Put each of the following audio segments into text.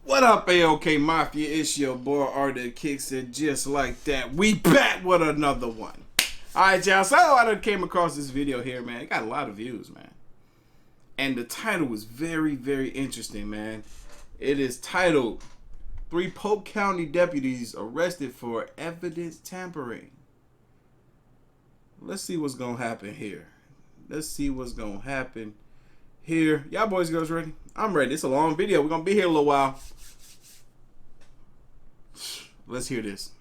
What up, AOK Mafia? It's your boy Artofkickz, and just like that, we back with another one. Alright, y'all, so I done came across this video here, man. It got a lot of views, man. And the title was very, very interesting, man. It is titled, 3 Polk County Deputies Arrested for Evidence Tampering. Let's see what's gonna happen here. Let's see what's gonna happen here. Y'all boys and girls ready? I'm ready. It's a long video. We're gonna be here a little while. Let's hear this.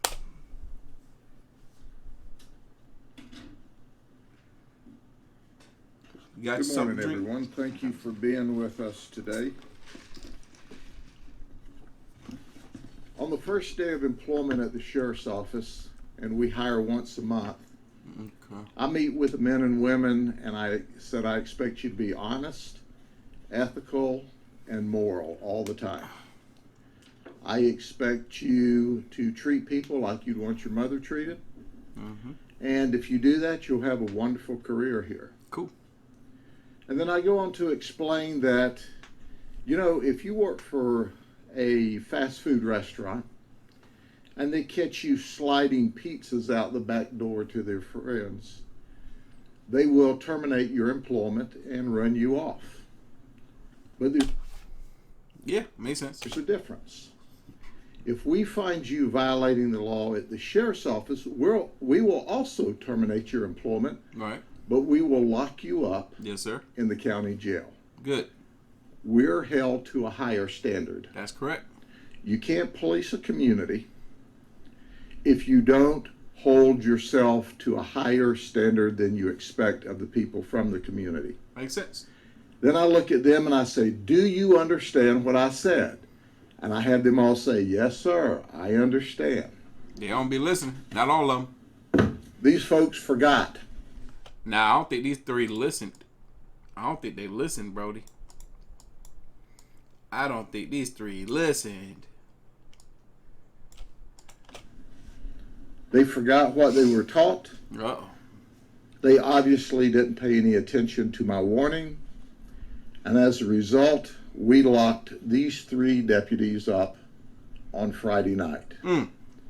Good morning, everyone. Thank you for being with us today. On the first day of employment at the Sheriff's Office, and we hire once a month, I meet with the men and women, and I said I expect you to be honest, ethical, and moral all the time. I expect you to treat people like you'd want your mother treated. And if you do that, you'll have a wonderful career here. Cool. And then I go on to explain that, you know, if you work for a fast food restaurant and they catch you sliding pizzas out the back door to their friends, they will terminate your employment and run you off. But makes sense. There's a difference. If we find you violating the law at the Sheriff's Office, we will also terminate your employment. Right. But we will lock you up. Yes, sir. In the county jail. Good. We're held to a higher standard. That's correct. You can't police a community if you don't hold yourself to a higher standard than you expect of the people from the community. Makes sense. Then I look at them and I say, do you understand what I said? And I have them all say, yes, sir, I understand. They don't be listening. Not all of them. These folks forgot. Now, I don't think these 3 listened. I don't think they listened, Brody. I don't think these 3 listened. They forgot what they were taught. Uh-oh. They obviously didn't pay any attention to my warning. And as a result, we locked these 3 deputies up on Friday night.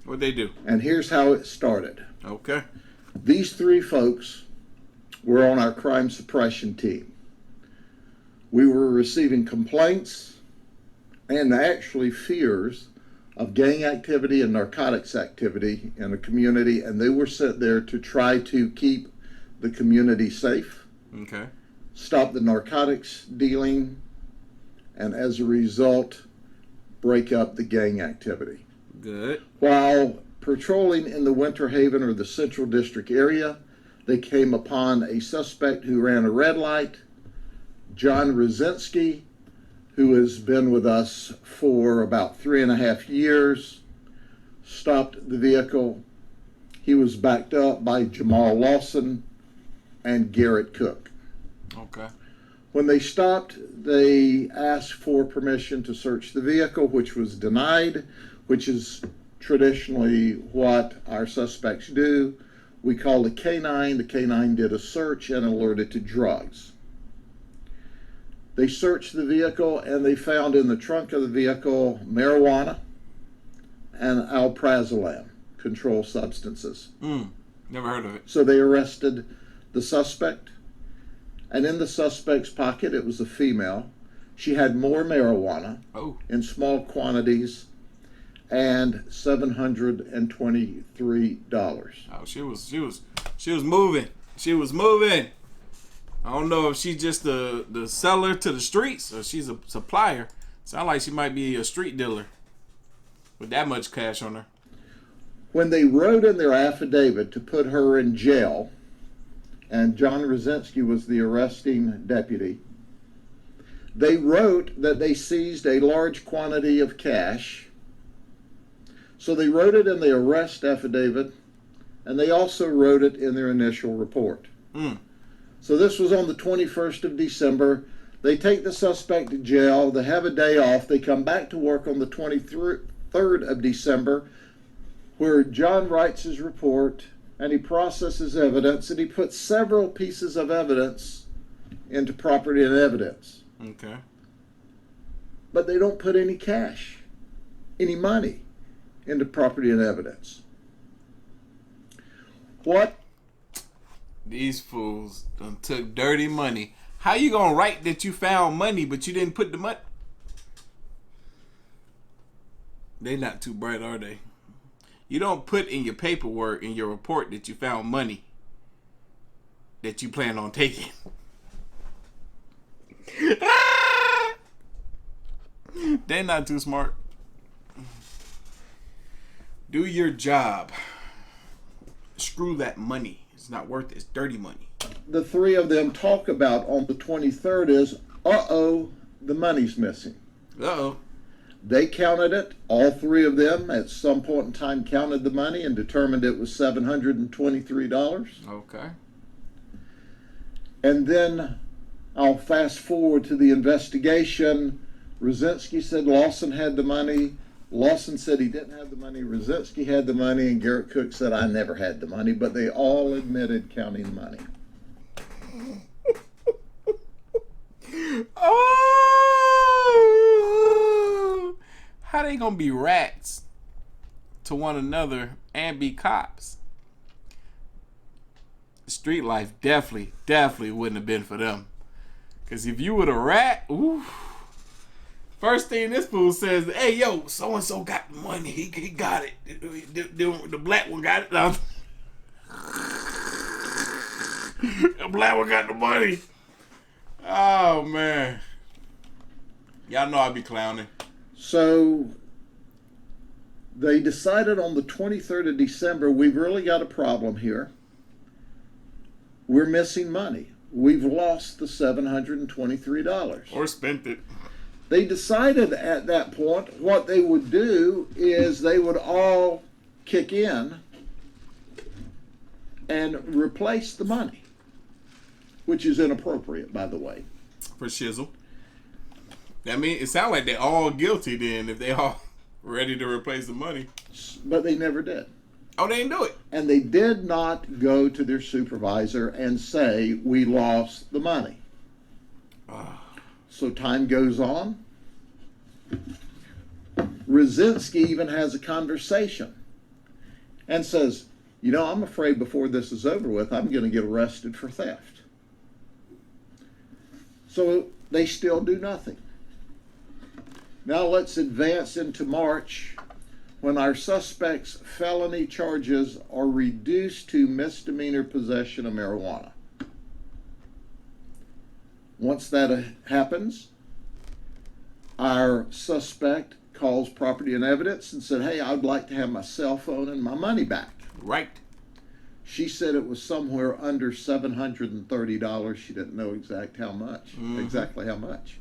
What'd they do? And here's how it started. Okay. These 3 folks were on our crime suppression team. We were receiving complaints and actually fears of gang activity and narcotics activity in the community, and they were sent there to try to keep the community safe. Okay. Stop the narcotics dealing, and as a result, break up the gang activity. Good. While patrolling in the Winter Haven or the Central District area, they came upon a suspect who ran a red light, John Rosinski, who has been with us for about 3.5 years, stopped the vehicle. He was backed up by Jamal Lawson and Garrett Cook. Okay. When they stopped, they asked for permission to search the vehicle, which was denied, which is traditionally what our suspects do. We called a canine. The canine did a search and alerted to drugs. They searched the vehicle and they found in the trunk of the vehicle marijuana and alprazolam, controlled substances. Never heard of it. So they arrested the suspect. And in the suspect's pocket, it was a female. She had more marijuana in small quantities and $723. Oh, she was moving. She was moving. I don't know if she's just the seller to the streets or she's a supplier. Sound like she might be a street dealer with that much cash on her. When they wrote in their affidavit to put her in jail, and John Rosinski was the arresting deputy, they wrote that they seized a large quantity of cash. So they wrote it in the arrest affidavit, and they also wrote it in their initial report. So this was on the 21st of December. They take the suspect to jail. They have a day off. They come back to work on the 23rd of December, where John writes his report, and he processes evidence, and he puts several pieces of evidence into property and evidence. Okay. But they don't put any cash. any money into property and evidence. What? These fools done took dirty money. How you gonna write that you found money but you didn't put the money? They not too bright, are they? You don't put in your paperwork, in your report, that you found money that you plan on taking. They're not too smart. Do your job. Screw that money. It's not worth it. It's dirty money. The three of them talk about on the 23rd is, uh-oh, the money's missing. Uh-oh. They counted it. All three of them at some point in time counted the money and determined it was $723. Okay. And then I'll fast forward to the investigation. Rosensky said Lawson had the money. Lawson said he didn't have the money. Rosensky had the money, and Garrett Cook said I never had the money, but they all admitted counting the money. Oh! How they gonna be rats to one another and be cops? Street life definitely wouldn't have been for them. Cause if you were a rat, ooh. First thing this fool says, hey, yo, so-and-so got the money. He got it. The black one got it. The black one got the money. Oh, man. Y'all know I be clowning. So they decided on the 23rd of December, we've really got a problem here. We're missing money. We've lost the $723. Or spent it. They decided at that point what they would do is they would all kick in and replace the money, which is inappropriate, by the way. For shizzle. I mean, it sounds like they're all guilty then if they all ready to replace the money. But they never did. Oh, they didn't do it. And they did not go to their supervisor and say, we lost the money. So time goes on. Rosensky even has a conversation and says, you know, I'm afraid before this is over with, I'm going to get arrested for theft. So they still do nothing. Now let's advance into March, when our suspect's felony charges are reduced to misdemeanor possession of marijuana. Once that happens, our suspect calls property and evidence and said, hey, I'd like to have my cell phone and my money back. Right. She said it was somewhere under $730. She didn't know exactly how much.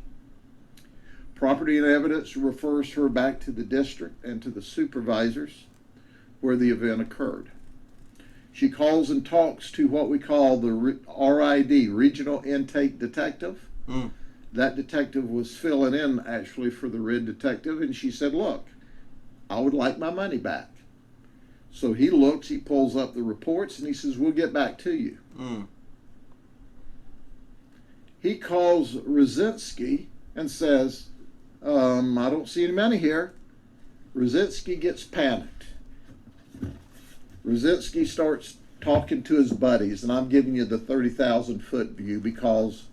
Property and evidence refers her back to the district and to the supervisors where the event occurred. She calls and talks to what we call the RID, Regional Intake Detective. That detective was filling in actually for the RID detective, and she said, look, I would like my money back. So he looks, he pulls up the reports, and he says, we'll get back to you. He calls Rosensky and says, I don't see any money here. Rosensky gets panicked. Rosensky starts talking to his buddies, and I'm giving you the 30,000-foot view because,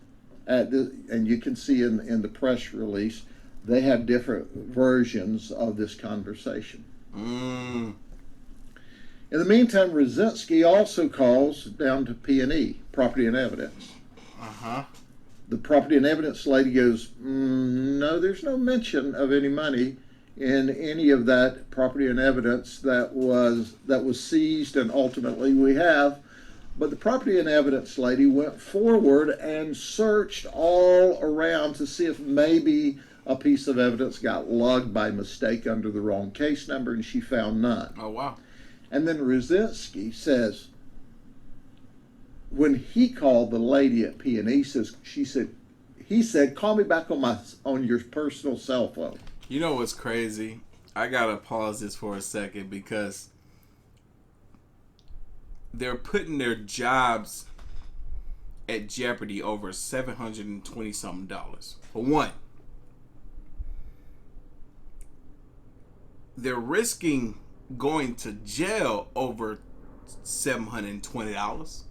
and you can see in the press release, they have different versions of this conversation. In the meantime, Rosensky also calls down to P&E, Property and Evidence. The Property and Evidence lady goes, no, there's no mention of any money in any of that property and evidence that was seized and ultimately we have. But the Property and Evidence lady went forward and searched all around to see if maybe a piece of evidence got logged by mistake under the wrong case number, and she found none. Oh, wow. And then Rosensky says, when he called the lady at P&E, he said, call me back on your personal cell phone. You know what's crazy? I gotta pause this for a second because they're putting their jobs at jeopardy over $720 something. For one, they're risking going to jail over $720.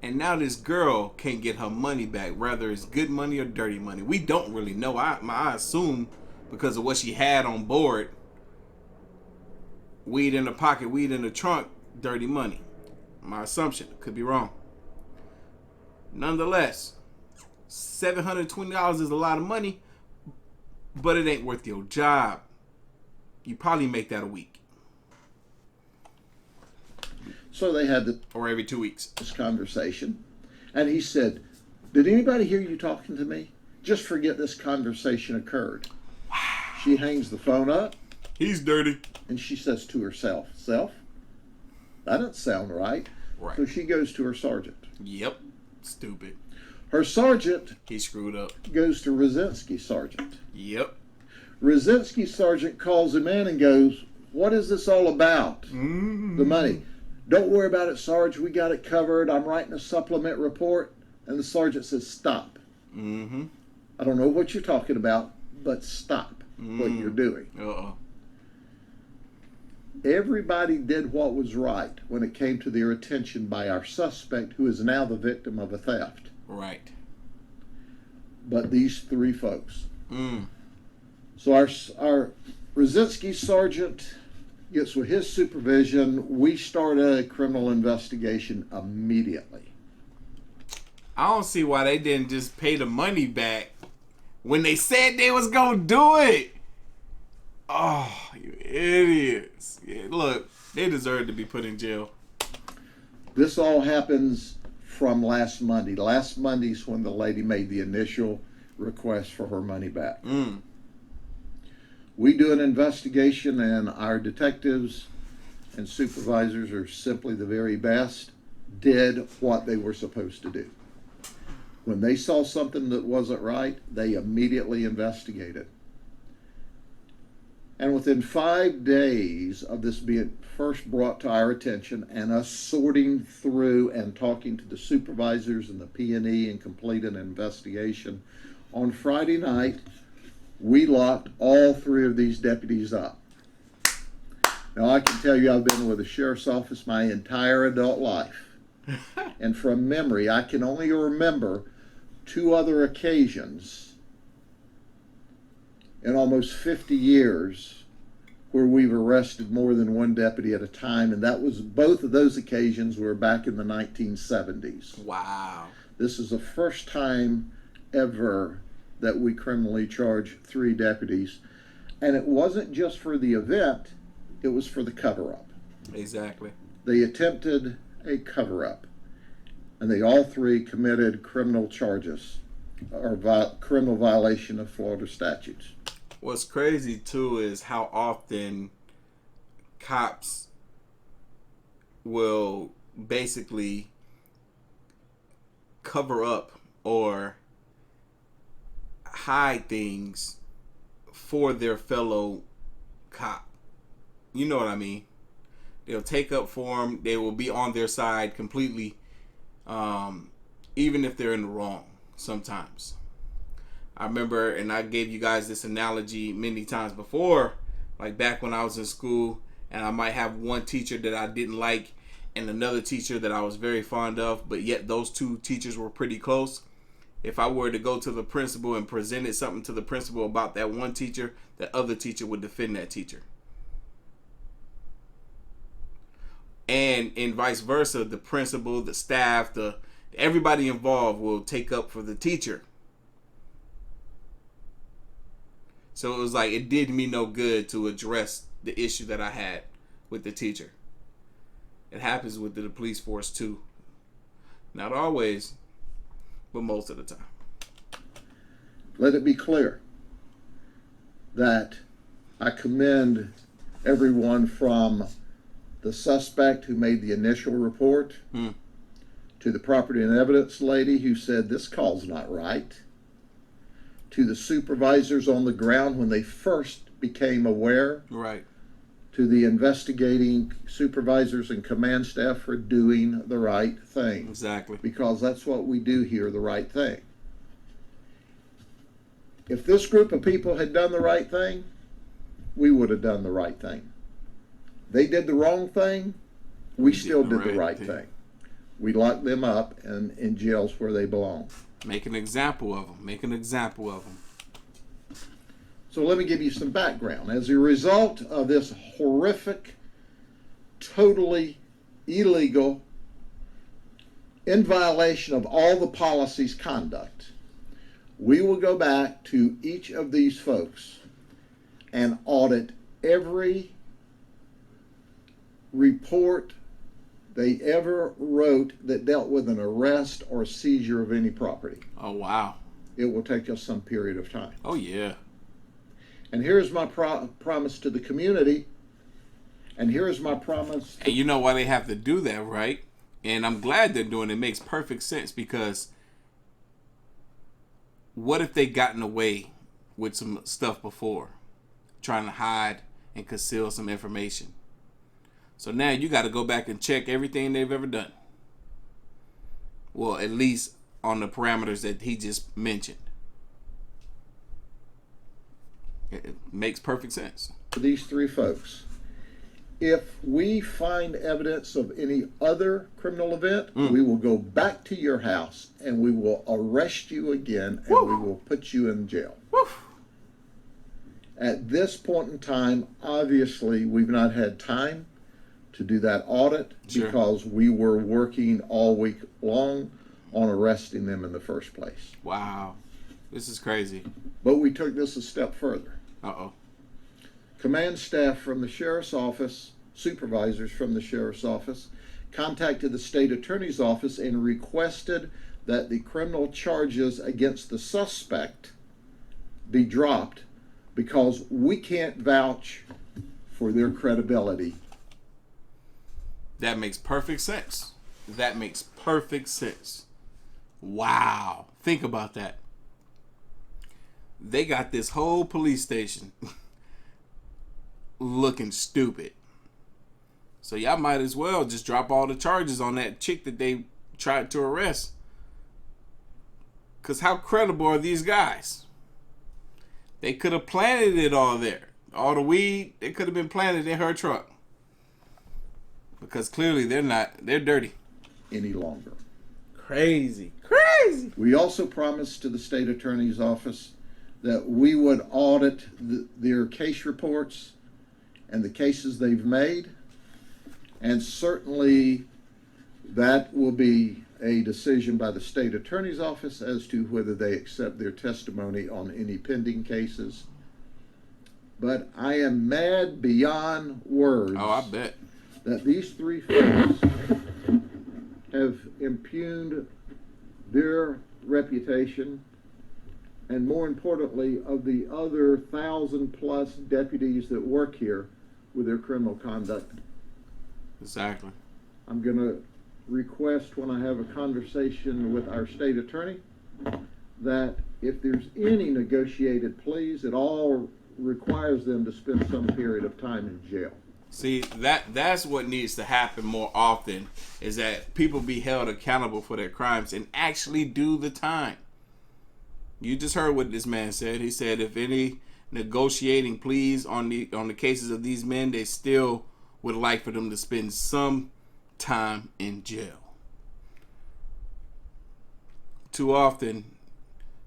And now this girl can't get her money back, whether it's good money or dirty money. We don't really know. I assume because of what she had on board, weed in the pocket, weed in the trunk, dirty money. My assumption. Could be wrong. Nonetheless, $720 is a lot of money, but it ain't worth your job. You probably make that a week. So they had or every 2 weeks. This conversation, and he said, "Did anybody hear you talking to me? Just forget this conversation occurred." Wow. She hangs the phone up. He's dirty. And she says to herself, "Self, that doesn't sound right." Right. So she goes to her sergeant. Yep. Stupid. Her sergeant. He screwed up. Goes to Rosinski's sergeant. Yep. Rosinski's sergeant calls him in and goes, "What is this all about? Mm-hmm. The money." "Don't worry about it, Sarge. We got it covered. I'm writing a supplement report." And the sergeant says, "Stop. Mm-hmm. I don't know what you're talking about, but stop what you're doing." Uh-oh. Everybody did what was right when it came to their attention by our suspect, who is now the victim of a theft. Right. But these three folks. Mm. So our Rosinski sergeant gets with his supervision. We start a criminal investigation immediately. I don't see why they didn't just pay the money back when they said they was gonna do it. Oh, you idiots. Yeah, look, they deserve to be put in jail. This all happens from last Monday. Last Monday's when the lady made the initial request for her money back. Mm. We do an investigation, and our detectives and supervisors are simply the very best, did what they were supposed to do. When they saw something that wasn't right, they immediately investigated. And within 5 days of this being first brought to our attention and us sorting through and talking to the supervisors and the P&E and completing an investigation, on Friday night, we locked all three of these deputies up. Now, I can tell you I've been with the sheriff's office my entire adult life. And from memory, I can only remember 2 other occasions in almost 50 years where we've arrested more than one deputy at a time, and that was both of those occasions were back in the 1970s. Wow. This is the first time ever that we criminally charged 3 deputies, and it wasn't just for the event, it was for the cover-up. Exactly. They attempted a cover-up, and they all 3 committed criminal charges or criminal violation of Florida statutes. What's crazy too is how often cops will basically cover up or hide things for their fellow cop. You know what I mean? They'll take up for them. They will be on their side completely, even if they're in the wrong sometimes. I remember, and I gave you guys this analogy many times before, like back when I was in school, and I might have one teacher that I didn't like and another teacher that I was very fond of, but yet those 2 teachers were pretty close. If I were to go to the principal and presented something to the principal about that one teacher, that other teacher would defend that teacher. And vice versa, the principal, the staff, everybody involved will take up for the teacher. So it was like it did me no good to address the issue that I had with the teacher. It happens with the police force too. Not always, but most of the time. Let it be clear that I commend everyone from the suspect who made the initial report to the property and evidence lady who said this call's not right, to the supervisors on the ground when they first became aware, right, to the investigating supervisors and command staff for doing the right thing. Exactly. Because that's what we do here, the right thing. If this group of people had done the right thing, we would have done the right thing. They did the wrong thing, we still did the right thing. We locked them up in jails where they belong. Make an example of them. Make an example of them. So let me give you some background. As a result of this horrific, totally illegal, in violation of all the policies, conduct, we will go back to each of these folks and audit every report they ever wrote that dealt with an arrest or seizure of any property. Oh, wow. It will take us some period of time. Oh, yeah. And here's my promise to the community, and here's my promise. And you know why they have to do that, right? And I'm glad they're doing it. It makes perfect sense, because what if they gotten away with some stuff before, trying to hide and conceal some information? So now you got to go back and check everything they've ever done. Well, at least on the parameters that he just mentioned. It makes perfect sense. For these three folks, if we find evidence of any other criminal event, we will go back to your house and we will arrest you again, and we will put you in jail. At this point in time, obviously, we've not had time to do that audit because we were working all week long on arresting them in the first place. Wow. This is crazy. But we took this a step further. Uh-oh. Command staff from the sheriff's office, supervisors from the sheriff's office, contacted the state attorney's office and requested that the criminal charges against the suspect be dropped because we can't vouch for their credibility. That makes perfect sense. That makes perfect sense. Wow. Think about that. They got this whole police station looking stupid. So y'all might as well just drop all the charges on that chick that they tried to arrest. Because how credible are these guys? They could have planted it all there. All the weed, it could have been planted in her truck. Because clearly they're dirty. Any longer. Crazy. We also promised to the state attorney's office that we would audit their case reports and the cases they've made. And certainly that will be a decision by the state attorney's office as to whether they accept their testimony on any pending cases. But I am mad beyond words. Oh, I bet. That these three folks have impugned their reputation, and more importantly, of the other 1,000+ deputies that work here with their criminal conduct. Exactly. I'm going to request, when I have a conversation with our state attorney, that if there's any negotiated pleas, it all requires them to spend some period of time in jail. See, that's what needs to happen more often, is that people be held accountable for their crimes and actually do the time. You just heard what this man said. He said if any negotiating pleas on the cases of these men, they still would like for them to spend some time in jail. Too often,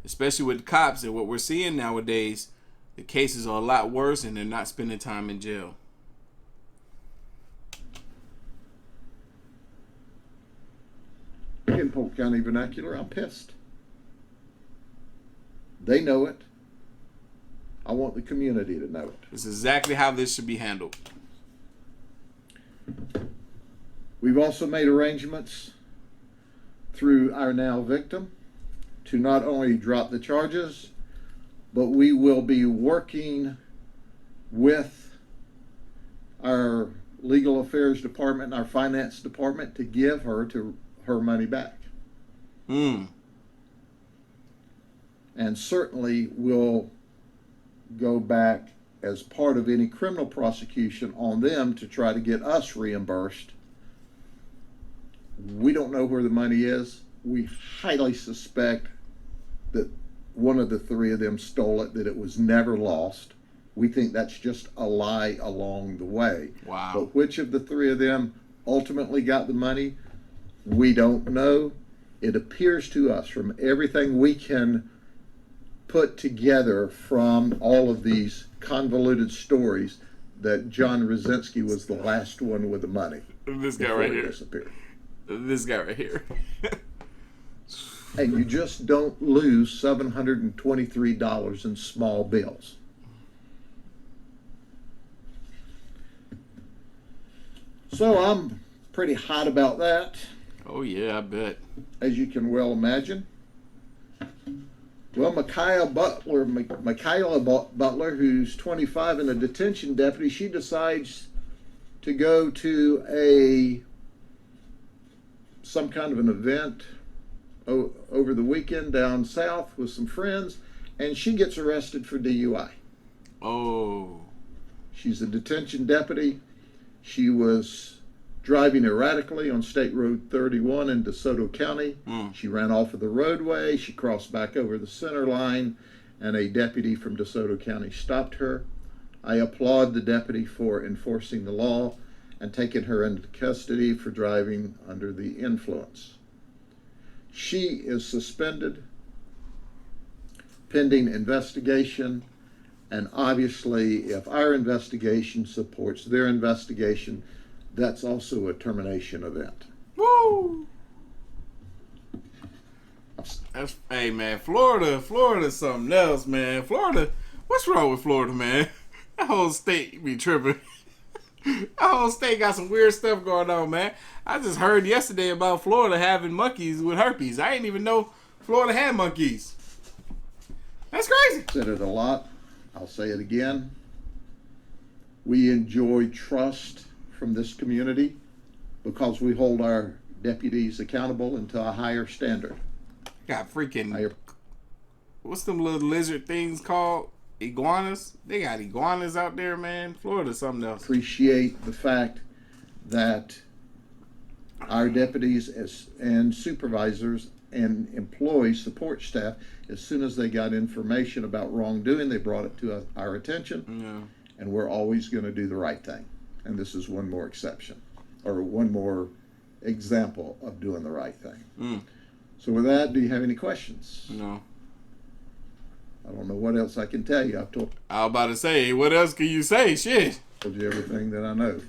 especially with cops and what we're seeing nowadays, the cases are a lot worse and they're not spending time in jail. In Polk County vernacular, I'm pissed. They know it. I want the community to know it. It's exactly how this should be handled. We've also made arrangements through our now victim to not only drop the charges, but we will be working with our legal affairs department and our finance department to give her money back. And certainly we'll go back as part of any criminal prosecution on them to try to get us reimbursed. We don't know where the money is. We highly suspect that one of the three of them stole it, that it was never lost. We think that's just a lie along the way. Wow. But which of the three of them ultimately got the money, we don't know. It appears to us from everything we can put together from all of these convoluted stories that John Rosensky was the last one with the money. This guy right here. Disappeared. This guy right here. And you just don't lose $723 in small bills. So I'm pretty hot about that, Oh yeah, I bet. as you can well imagine. Well, Michaela Butler, who's 25 and a detention deputy, she decides to go to some kind of an event over the weekend down south with some friends, and she gets arrested for DUI. Oh. She's a detention deputy. She was driving erratically on State Road 31 in DeSoto County. She ran off of the roadway. She crossed back over the center line, and a deputy from DeSoto County stopped her. I applaud the deputy for enforcing the law and taking her into custody for driving under the influence. She is suspended pending investigation, and obviously if our investigation supports their investigation, that's also a termination event. Woo! Hey man, Florida's something else, man. Florida, what's wrong with Florida, man? That whole state be tripping. That whole state got some weird stuff going on, man. I just heard yesterday about Florida having monkeys with herpes. I didn't even know Florida had monkeys. That's crazy. Said it a lot. I'll say it again. We enjoy trust from this community because we hold our deputies accountable and to a higher standard. Got freaking, what's them little lizard things called? Iguanas? They got iguanas out there, man. Florida's something else. Appreciate the fact that our deputies and supervisors and employees, support staff, as soon as they got information about wrongdoing, they brought it to our attention. Yeah. And we're always going to do the right thing. And this is one more exception, or one more example of doing the right thing. So with that, do you have any questions? No. I don't know what else I can tell you. I was about to say, what else can you say? Shit. Told you everything that I know.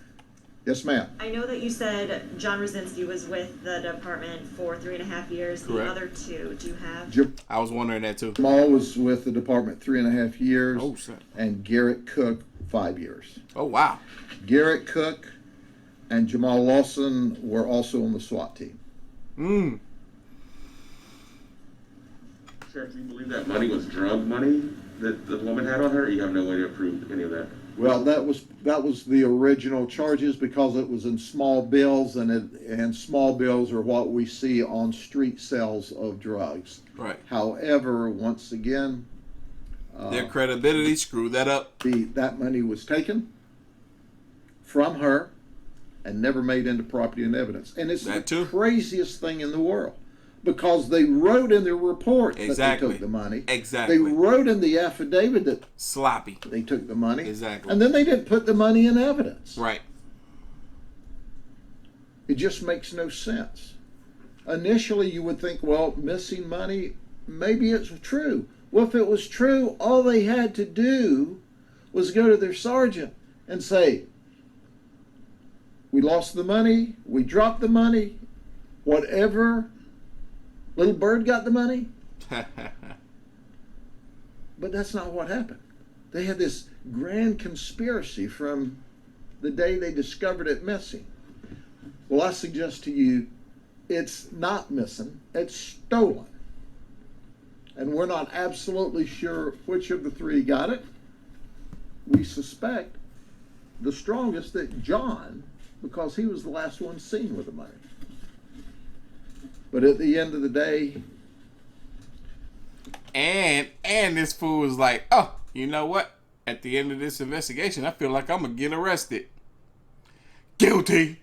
Yes, ma'am. I know that you said John Rosensky was with the department for 3.5 years. Correct. The other two, do you have? I was wondering that too. Jamal was with the department 3.5 years. Oh, shit. And Garrett Cook 5 years. Oh, wow. Garrett Cook and Jamal Lawson were also on the SWAT team. Sheriff, do you believe that money was drug money that the woman had on her, or you have no way to prove any of that? Well, that was the original charges because it was in small bills, and small bills are what we see on street sales of drugs. Right. However, once again, their credibility screwed that up. That money was taken from her and never made into property and evidence. And it's the craziest thing in the world. Because they wrote in their report that they took the money. Exactly. They wrote in the affidavit that sloppy. They took the money. Exactly. And then they didn't put the money in evidence. Right. It just makes no sense. Initially, you would think, well, missing money, maybe it's true. Well, if it was true, all they had to do was go to their sergeant and say, we lost the money, we dropped the money, whatever. Little Bird got the money. But that's not what happened. They had this grand conspiracy from the day they discovered it missing. Well, I suggest to you, it's not missing, it's stolen. And we're not absolutely sure which of the three got it. We suspect the strongest that John, because he was the last one seen with the money. But at the end of the day, and this fool was like, oh, you know what? At the end of this investigation, I feel like I'm gonna get arrested. Guilty.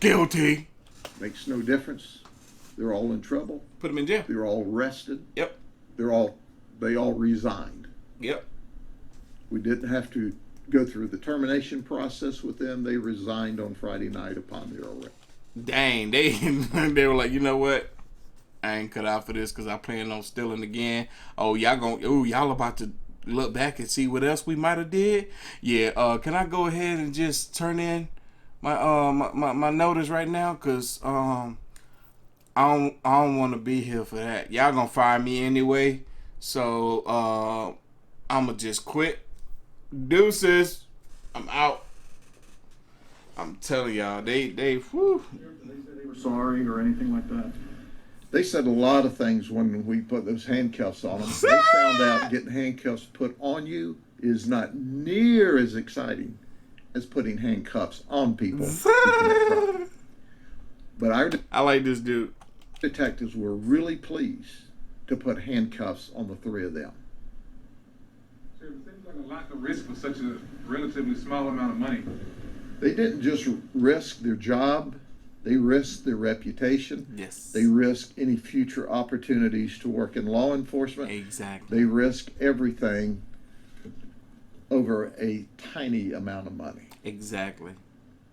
Makes no difference. They're all in trouble. Put them in jail. They're all arrested. Yep. They all resigned. Yep. We didn't have to go through the termination process with them. They resigned on Friday night upon their arrest. Dang, they were like, you know what? I ain't cut out for this because I plan on stealing again. Oh, y'all about to look back and see what else we might have did? Yeah, can I go ahead and just turn in my notice right now? Cause I don't want to be here for that. Y'all gonna fire me anyway. So I'ma just quit. Deuces. I'm out. I'm telling y'all, they whew. They said they were sorry or anything like that. They said a lot of things when we put those handcuffs on them. They found out getting handcuffs put on you is not near as exciting as putting handcuffs on people. But I like this dude. detectives were really pleased to put handcuffs on the three of them. So it seems like a lot of risk for such a relatively small amount of money. They didn't just risk their job, they risked their reputation. Yes. They risked any future opportunities to work in law enforcement. Exactly. They risked everything over a tiny amount of money. Exactly.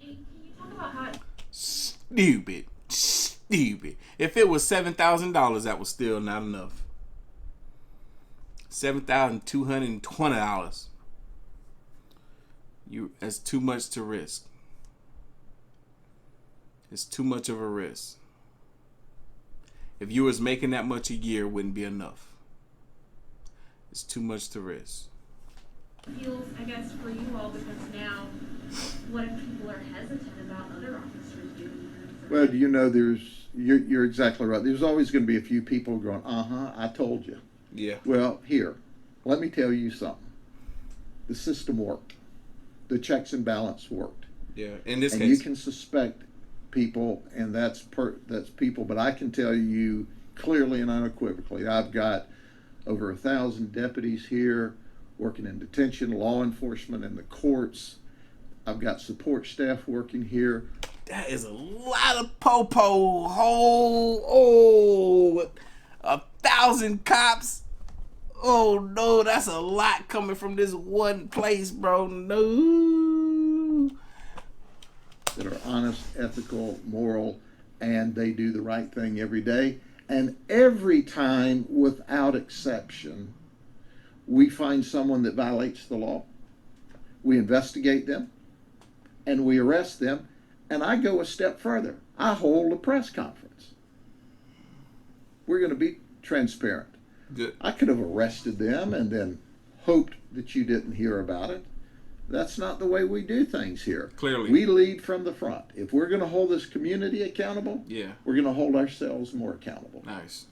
Can you talk about how Stupid. If it was $7,000, that was still not enough. $7,220. That's too much to risk. It's too much of a risk. If you was making that much a year, it wouldn't be enough. It's too much to risk. Feels, I guess, for you all, because now, what if people are hesitant about other officers doing this? Well, you know, you're exactly right. There's always going to be a few people going, I told you. Yeah. Well, here, let me tell you something. The system worked. The checks and balance worked. Yeah. In this And case. you can suspect people, and that's people, but I can tell you clearly and unequivocally, I've got over 1,000 deputies here working in detention, law enforcement, and the courts. I've got support staff working here. That is a lot of po-po. Oh, 1,000 cops. Oh no, that's a lot coming from this one place, bro. No. That are honest, ethical, moral, and they do the right thing every day. And every time, without exception, we find someone that violates the law, we investigate them, and we arrest them. And I go a step further. I hold a press conference. We're going to be transparent. Good. I could have arrested them and then hoped that you didn't hear about it. That's not the way we do things here. Clearly. We lead from the front. If we're going to hold this community accountable, Yeah. we're going to hold ourselves more accountable. Nice.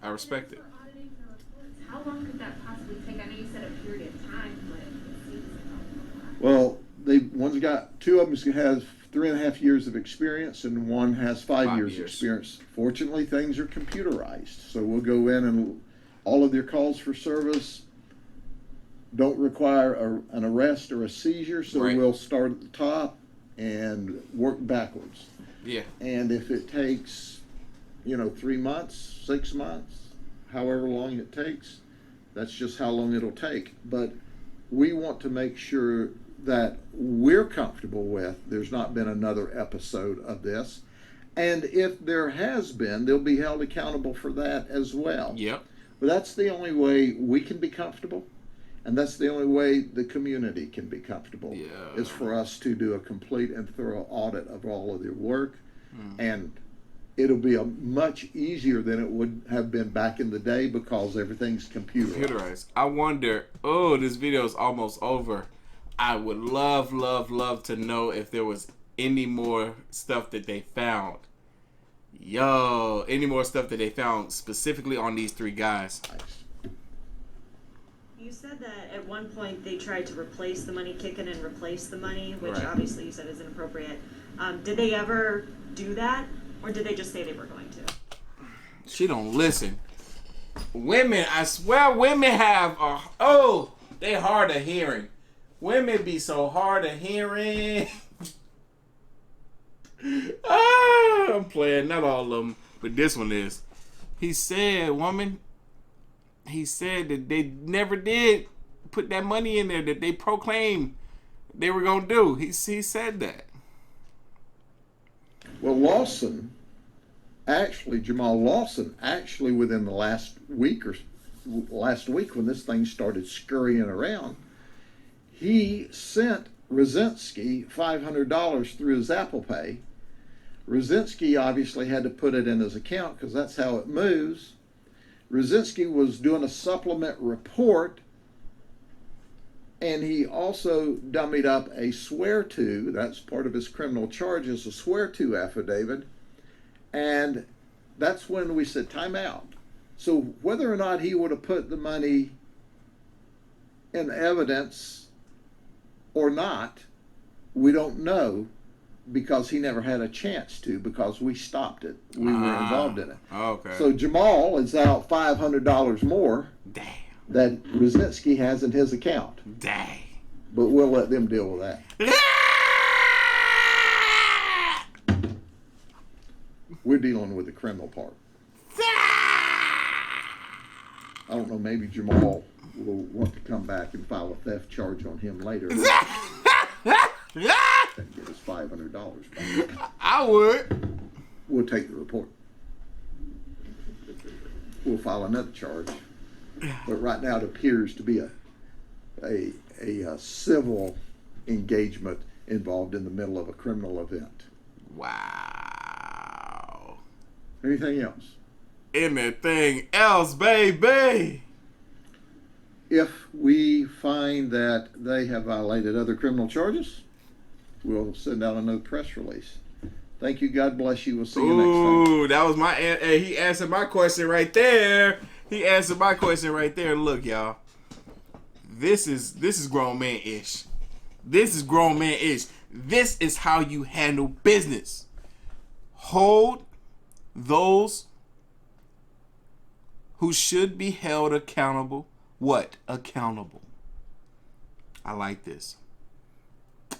I respect it. For auditing the reports, how long could that possibly take? I know you said a period of time, but it seems like a lot. Well, two of them has 3.5 years of experience, and one has 5 years of experience. Fortunately, things are computerized, so we'll go in and all of their calls for service don't require an arrest or a seizure, so Right. we'll start at the top and work backwards. Yeah. And if it takes, 3 months, 6 months, however long it takes, that's just how long it'll take. But we want to make sure that we're comfortable with there's not been another episode of this. And if there has been, they'll be held accountable for that as well. Yep. But that's the only way we can be comfortable, and that's the only way the community can be comfortable, Yeah. is for us to do a complete and thorough audit of all of their work. And it'll be a much easier than it would have been back in the day because everything's computerized. I wonder, this video is almost over. I would love to know if there was any more stuff that they found. Any more stuff that they found specifically on these 3 guys. You said that at one point they tried to replace the money, kick in and replace the money, which Right. obviously you said is inappropriate. Did they ever do that, or did they just say they were going to? She don't listen. Women, I swear women have they hard of hearing. Women be so hard of hearing. I'm playing, not all of them, but this one is. He said that they never did put that money in there that they proclaimed they were gonna do. He said that. Well, Jamal Lawson, actually within the last week when this thing started scurrying around, he sent Rosinski $500 through his Apple Pay. Rosinski obviously had to put it in his account because that's how it moves. Rosinski was doing a supplement report, and he also dummied up a swear-to, that's part of his criminal charges, a swear-to affidavit, and that's when we said time out. So whether or not he would have put the money in evidence or not, we don't know, because he never had a chance to, because we stopped it. We were involved in it. Okay. So Jamal is out $500 more. Damn. That Rosinski has in his account. Dang. But we'll let them deal with that. We're dealing with the criminal part. I don't know, maybe Jamal will want to come back and file a theft charge on him later. And get his $500 back. I would. We'll take the report. We'll file another charge. But right now it appears to be a civil engagement involved in the middle of a criminal event. Wow. Anything else? Anything else, baby? If we find that they have violated other criminal charges, we'll send out another press release. Thank you. God bless you. We'll see you next time. Ooh, that was my. He answered my question right there. He answered my question right there. Look, y'all. This is grown man ish. This is grown man ish. This is how you handle business. Hold those who should be held accountable. What? Accountable. I like this.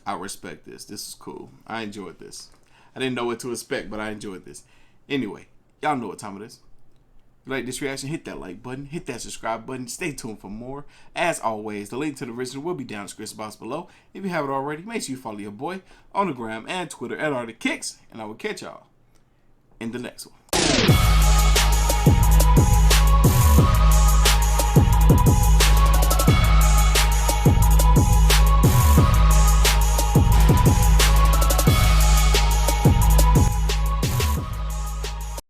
I respect this. This is cool. I enjoyed this. I didn't know what to expect, but I enjoyed this. Anyway, y'all know what time it is. If you like this reaction, hit that like button, hit that subscribe button. Stay tuned for more. As always, the link to the original will be down in the description box below. If you haven't already, make sure you follow your boy on the gram and Twitter at Artofkickz, and I will catch y'all in the next one.